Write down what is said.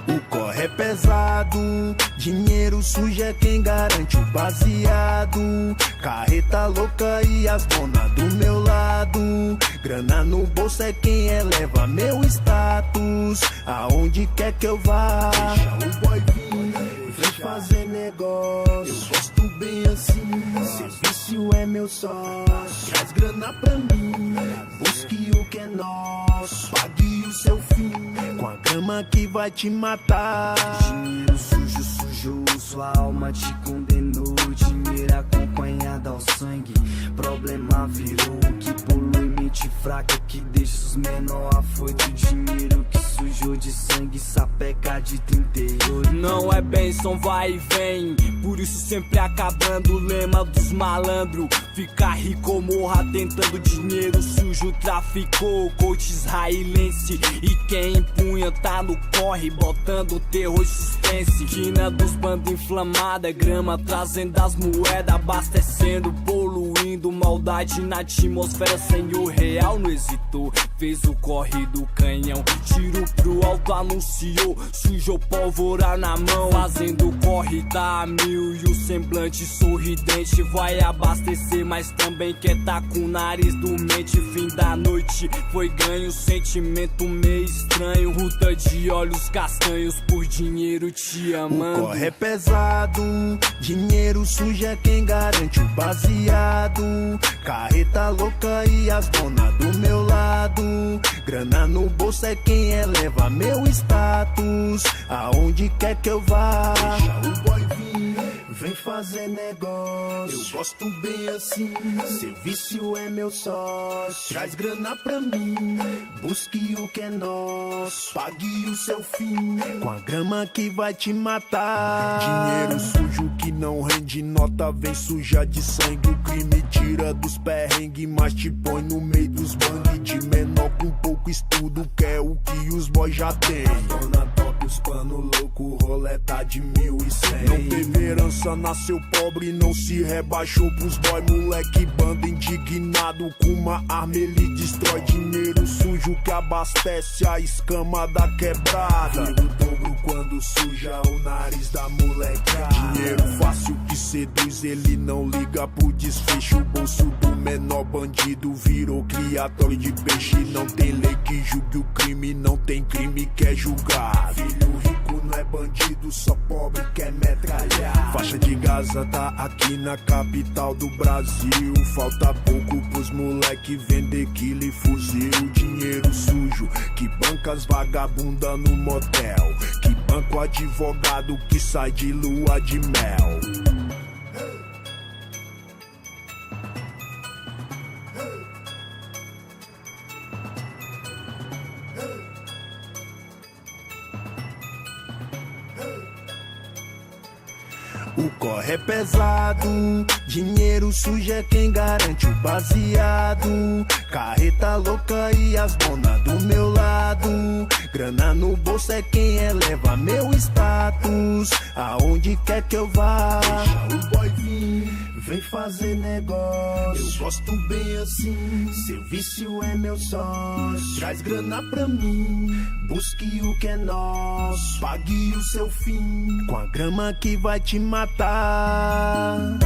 O corre é pesado, dinheiro sujo é quem garante o baseado. Carreta louca e as donas do meu lado. Grana no bolso é quem eleva meu status. Aonde quer que eu vá, deixa o boy vir, vem fazer negócio. Eu gosto bem assim, serviço é meu sócio. Traz grana pra mim, busque o que é nosso. Pague o seu fim, com a grama que vai te matar. Dinheiro sujo sujou, sua alma te condenou. Dinheiro acompanhado ao sangue, problema virou. Que polui mente fraca, que deixa os menor afoito. Dinheiro que sujou de sangue, sapeca de 38. Não é bênção, vai e vem, por isso sempre acabando o lema dos malandros. Ficar rico ou morra tentando, dinheiro sujo traficou. Coach israelense e quem empunha tá no corre, botando terror e suspense. Quina dos bandos inflamada, grama trazendo as moedas, abastecendo, poluindo, maldade na atmosfera. Senhor real não hesitou, fez o corre do canhão, tiro pro alto anunciou, sujou pólvora na mão, fazendo o corre tá a mil e o semblante sorridente. Vai abastecer, mas também quer tá com o nariz dormente. Fim da noite foi ganho, sentimento meio estranho. Ruta de olhos castanhos por dinheiro te amando. O corre é pesado, dinheiro sujo é quem garante o baseado. Carreta louca e as donas do meu lado. Grana no bolso é quem eleva meu status. Aonde quer que eu vá, deixa o boy vir, vem fazer negócio. Eu gosto bem assim, serviço é meu sócio. Traz grana pra mim, busque o que é nosso. Pague o seu fim, com a grama que vai te matar. Dinheiro sujo que não rende nota, vem suja de sangue. O crime tira dos perrengues, mas te põe no meio dos bang. De menor com pouco estudo, quer o que os boys já tem. Dona top, os pano louco, roleta de 1100. Não teve herança, nasceu pobre, não se rebaixou pros boy. Moleque banda indignado, com uma arma ele destrói. Dinheiro sujo que abastece a escama da quebrada. Vira o dobro quando suja o nariz da molecada. Dinheiro fácil que seduz, ele não liga pro desfecho. O bolso do menor bandido virou criatório de peixe. Não tem lei que julgue o crime, não tem crime que é julgar. Filho rico não é bandido, só pobre quer metralhar. Faixa de Gaza tá aqui na capital do Brasil. Falta pouco pros moleque vender quilo e fuzil. Dinheiro sujo que banca as vagabunda no motel, que banca o advogado que sai de lua de mel. O corre é pesado, dinheiro sujo é quem garante o baseado. Carreta louca e as donas do meu lado. Grana no bolso é quem eleva meu status. Aonde quer que eu vá, deixa o boy vir, vem fazer negócio. Eu gosto bem assim, serviço é meu sócio. Traz grana pra mim, busque o que é nosso. Pague o seu fim, com a grama que vai te matar.